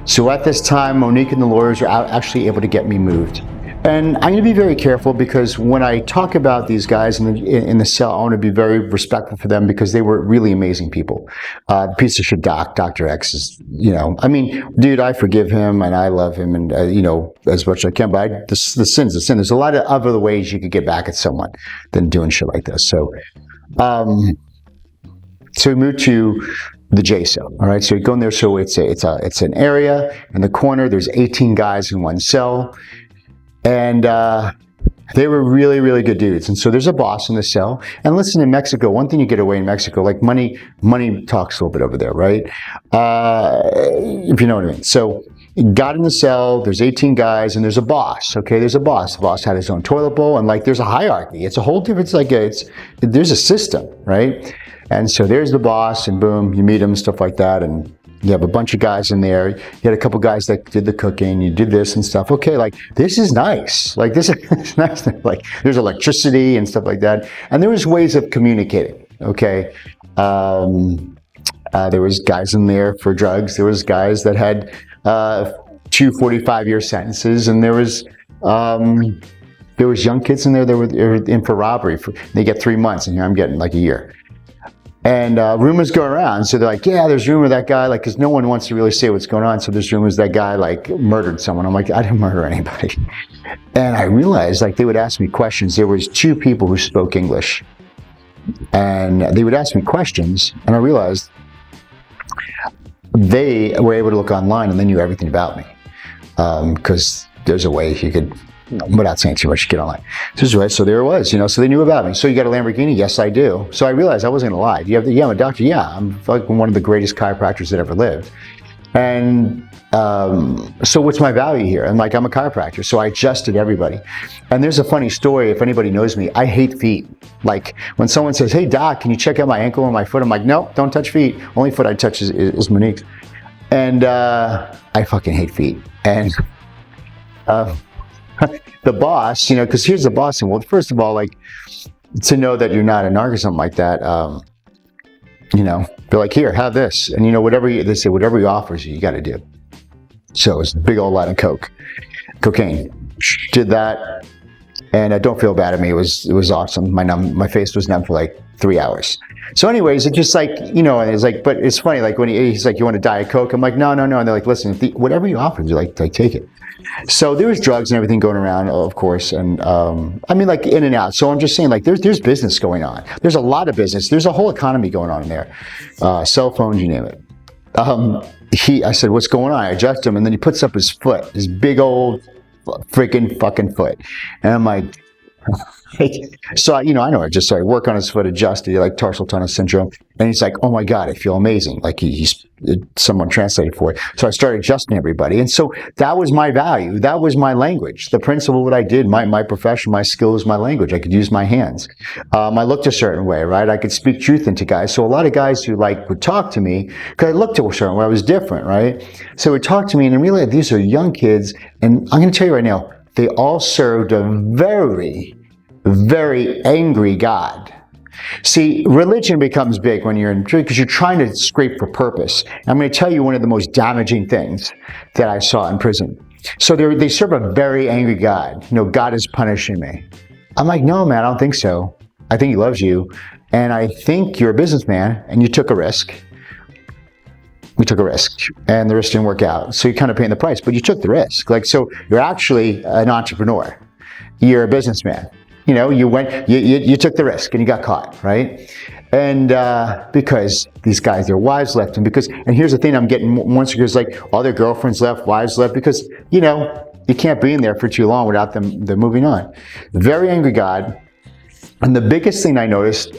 So at this time, Monique and the lawyers are actually able to get me moved. And I'm going to be very careful because when I talk about these guys in the cell, I want to be very respectful for them because they were really amazing people. Piece of shit Dr. X is, I mean, dude, I forgive him and I love him and, as much as I can, but the sin's a sin. There's a lot of other ways you could get back at someone than doing shit like this. So we moved to the J cell. All right. So you go in there. So it's an area in the corner. There's 18 guys in one cell. And they were really, really good dudes. And so there's a boss in the cell. And listen, in Mexico, one thing you get away in Mexico, like money talks a little bit over there, right? If you know what I mean. So got in the cell, there's 18 guys, and there's a boss, okay? There's a boss. The boss had his own toilet bowl, and there's a hierarchy. It's a whole different, there's a system, right? And so there's the boss, and boom, you meet him, stuff like that, and you have a bunch of guys in there. You had a couple guys that did the cooking. You did this and stuff. Okay, this is nice. This is nice. There's electricity and stuff like that. And there was ways of communicating. Okay, there was guys in there for drugs. There was guys that had 2 45-year sentences, and there was young kids in there that were in for robbery. They get 3 months, and here I'm getting a year. And rumors go around, so they're like, yeah, there's rumor that guy, because no one wants to really say what's going on, so there's rumors that guy, murdered someone. I'm like, I didn't murder anybody. And I realized, they would ask me questions. There was 2 people who spoke English, and they would ask me questions, and I realized they were able to look online, and they knew everything about me, because there's a way you could, without saying too much, get online. So there it was, so they knew about me. So you got a Lamborghini? Yes, I do. So I realized I wasn't gonna lie. I'm a doctor. Yeah, I'm one of the greatest chiropractors that ever lived. And so what's my value here? I'm a chiropractor. So I adjusted everybody. And there's a funny story, if anybody knows me, I hate feet. When someone says, hey doc, can you check out my ankle or my foot? I'm like, no, don't touch feet. Only foot I touch is Monique's. And I fucking hate feet. And the boss, because here's the boss thing. Well, first of all, to know that you're not a narc or something like that, they're like, here, have this. And they say, whatever he offers you, you got to do. So it's a big old lot of cocaine. Did that. And don't feel bad at me. It was awesome. My face was numb for 3 hours. So anyways, it's just and it's but it's funny, when he's like, you want a Diet Coke? I'm like, no. And they're like, listen, whatever you offer, you take it. So there was drugs and everything going around, of course, and in and out. So I'm just saying, there's business going on. There's a lot of business. There's a whole economy going on in there. Cell phones, you name it. I said, what's going on? I adjust him, and then he puts up his foot, his big old freaking fucking foot. And I'm like, so, I know I just started work on his foot, adjusted, tarsal tunnel syndrome. And he's like, oh my God, I feel amazing. He's someone translated for it. So I started adjusting everybody. And so that was my value. That was my language. The principle, what I did, my profession, my skill is my language. I could use my hands. I looked a certain way, right? I could speak truth into guys. So a lot of guys who would talk to me, because I looked a certain way, I was different, right? So would talk to me and realize these are young kids. And I'm going to tell you right now, they all served a very, very angry God. See, religion becomes big when you're in, because you're trying to scrape for purpose. I'm going to tell you one of the most damaging things that I saw in prison. So they serve a very angry God. God is punishing me. I'm like, no, man, I don't think so. I think he loves you. And I think you're a businessman and you took a risk. We took a risk and the risk didn't work out. So you're kind of paying the price, but you took the risk. So you're actually an entrepreneur. You're a businessman. You took the risk and you got caught, right? And because these guys, their wives left them and here's the thing, I'm getting more because all their girlfriends left, wives left, because, you can't be in there for too long without them moving on. Very angry God. And the biggest thing I noticed,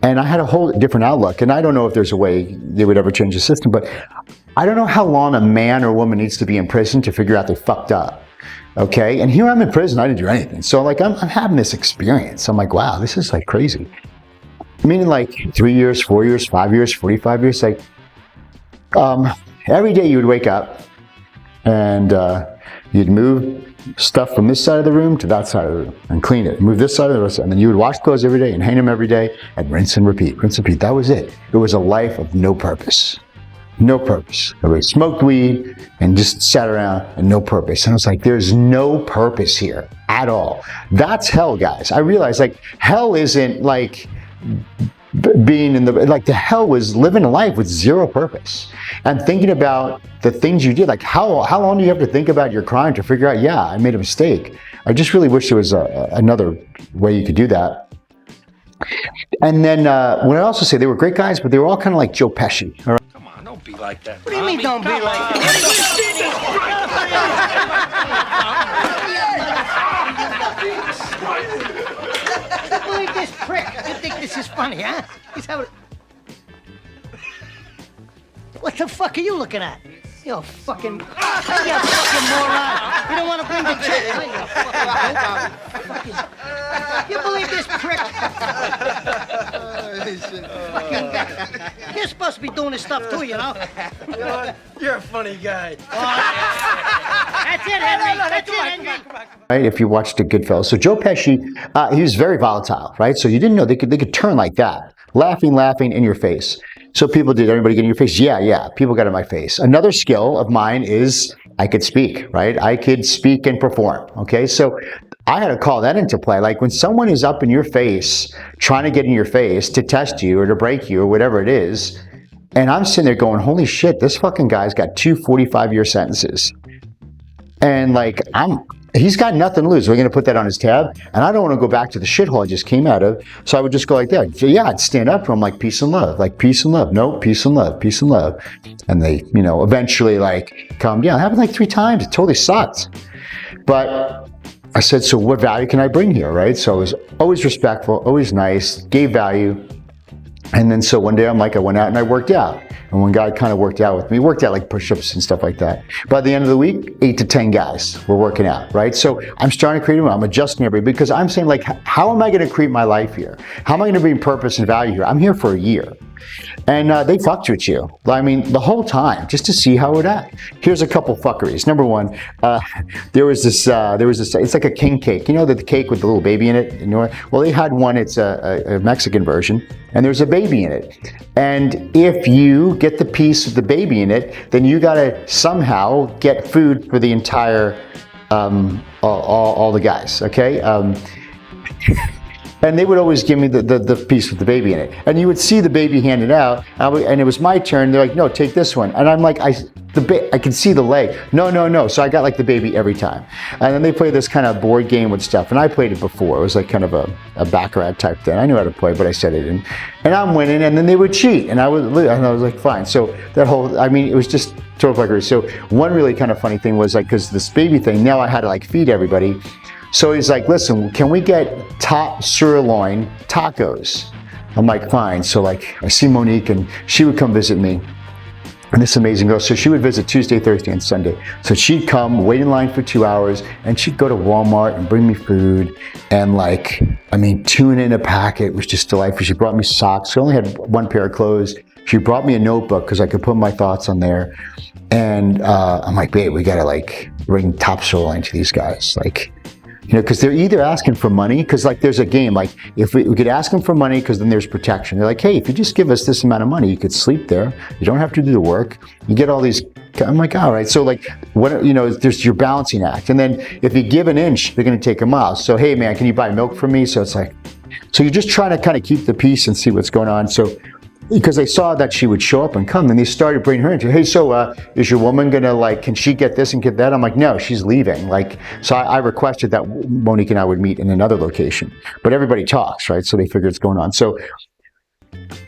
and I had a whole different outlook, and I don't know if there's a way they would ever change the system, but I don't know how long a man or woman needs to be in prison to figure out they fucked up. Okay, and here I'm in prison, I didn't do anything. So I'm having this experience. I'm like, wow, this is crazy. Meaning 3 years, 4 years, 5 years, 45 years, every day you would wake up and you'd move stuff from this side of the room to that side of the room and clean it, move this side of the room, and then you would wash clothes every day and hang them every day and rinse and repeat, rinse and repeat. That was it. It was a life of no purpose. No purpose. Everybody smoked weed and just sat around and no purpose. And I was like, there's no purpose here at all. That's hell, guys. I realized like hell isn't like being in the hell was living a life with zero purpose and thinking about the things you did. Like how long do you have to think about your crime to figure out, yeah, I made a mistake? I just really wish there was another way you could do that. And then when I also say they were great guys, but they were all kind of like Joe Pesci. All right? Come on, don't be like that. What do you mean don't be like that? I believe this prick. You think this is funny, huh? He's having... What the fuck are you looking at? You're fucking moron. You don't want to bring the chick. You believe this prick? You're supposed to be doing this stuff too, you know? You know what? You're a funny guy. That's it, Henry. That's it, Henry. Right, if you watched the Goodfellas. So Joe Pesci, he was very volatile, right? So you didn't know they could turn like that. Laughing in your face. So people did, everybody get in your face? Yeah, people got in my face. Another skill of mine is I could speak, right? I could speak and perform, okay? So I had to call that into play. Like when someone is up in your face, trying to get in your face to test you or to break you or whatever it is, and I'm sitting there going, holy shit, this fucking guy's got 2 45-year sentences. And like, he's got nothing to lose. We're going to put that on his tab. And I don't want to go back to the shithole I just came out of. So I would just go like that. Yeah, I'd stand up to him like peace and love. Like peace and love. No, peace and love. Peace and love. And they, eventually like calmed down. It happened like 3 times. It totally sucked. But I said, so what value can I bring here, right? So I was always respectful, always nice, gave value. And then so one day I went out and I worked out. And one guy kind of worked out with me, worked out like push-ups and stuff like that. By the end of the week, 8 to 10 guys were working out, right? So I'm starting to create I'm adjusting everybody because I'm saying like, how am I going to create my life here? How am I going to bring purpose and value here? I'm here for a year. And they fucked with you. I mean, the whole time, just to see how it would act. Here's a couple fuckeries. Number one, there was this, it's like a king cake. You know, the cake with the little baby in it? Well, they had one, it's a Mexican version, and there's a baby in it. And if you get the piece with the baby in it, then you gotta somehow get food for the entire, all the guys, okay? And they would always give me the piece with the baby in it. And you would see the baby handed out, and it was my turn. They're like, no, take this one. And I'm like, I can see the leg. No. So I got like the baby every time. And then they play this kind of board game with stuff. And I played it before. It was like kind of a baccarat type thing. I knew how to play, but I said it didn't. And I'm winning, and then they would cheat. And I was like, fine. So that whole, it was just total fuckery. So one really kind of funny thing was like, because this baby thing, now I had to like feed everybody. So he's like, listen, can we get top sirloin tacos? I'm like, fine. So like, I see Monique and she would come visit me. And this amazing girl. So she would visit Tuesday, Thursday, and Sunday. So she'd come, wait in line for 2 hours, and she'd go to Walmart and bring me food. And like, tuna in a packet was just delightful. She brought me socks. She only had 1 pair of clothes. She brought me a notebook because I could put my thoughts on there. And I'm like, babe, we gotta like bring top sirloin to these guys. Like, because they're either asking for money, because like there's a game, like if we could ask them for money, because then there's protection. They're like, hey, if you just give us this amount of money, you could sleep there. You don't have to do the work. You get all these. I'm like, all right. So like, what, there's your balancing act. And then if you give an inch, they're going to take a mile. So, hey man, can you buy milk for me? So it's like, so you're just trying to kind of keep the peace and see what's going on. So, because they saw that she would show up and come, and they started bringing her into, hey, so is your woman gonna like, can she get this and get that? I'm like, no, she's leaving. Like, so I requested that Monique and I would meet in another location, but everybody talks, right? So they figure it's going on. So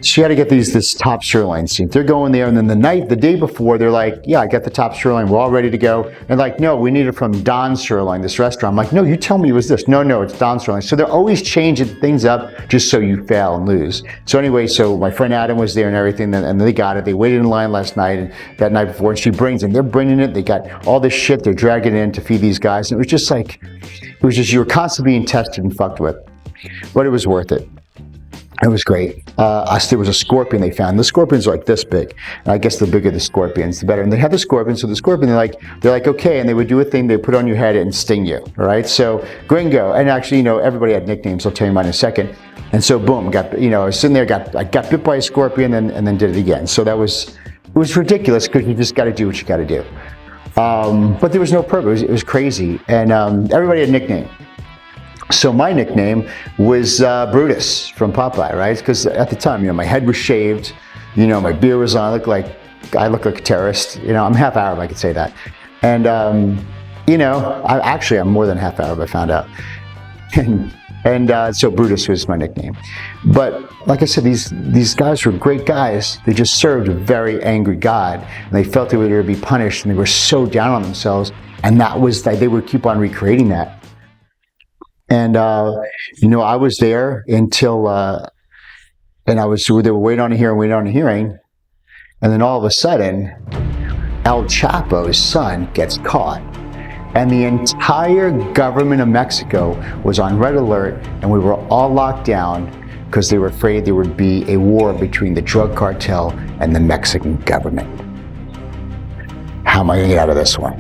she had to get this top sirloin scene. They're going there, and then the day before, they're like, yeah, I got the top sirloin. We're all ready to go. And like, no, we need it from Don Sirloin, this restaurant. I'm like, no, you tell me it was this. No, it's Don Sirloin. So they're always changing things up just so you fail and lose. So anyway, so my friend Adam was there and everything, and they got it. They waited in line last night and that night before, and she brings them. They're bringing it. They got all this shit. They're dragging it in to feed these guys. And it was just like, you were constantly being tested and fucked with. But it was worth it. It was great. There was a scorpion they found. The scorpions are like this big. And I guess the bigger the scorpions, the better. And they had the scorpion. So the scorpion, they're like, okay. And they would do a thing. They put it on your head and sting you. All right. So Gringo, and actually, everybody had nicknames. I'll tell you mine in a second. And so boom, I was sitting there, I got bit by a scorpion and then did it again. So that was it was ridiculous because you just got to do what you got to do. But there was no purpose. It was crazy, and everybody had a nickname. So my nickname was Brutus from Popeye, right? Because at the time, my head was shaved, my beard was on. I look like a terrorist. I'm half Arab, I could say that. And I'm more than half Arab, I found out. And so Brutus was my nickname. But like I said, these guys were great guys. They just served a very angry God, and they felt they were going to be punished, and they were so down on themselves. And that was they would keep on recreating that. And I was there until, they were waiting on a hearing, and then all of a sudden, El Chapo's son gets caught. And the entire government of Mexico was on red alert, and we were all locked down because they were afraid there would be a war between the drug cartel and the Mexican government. How am I going to get out of this one?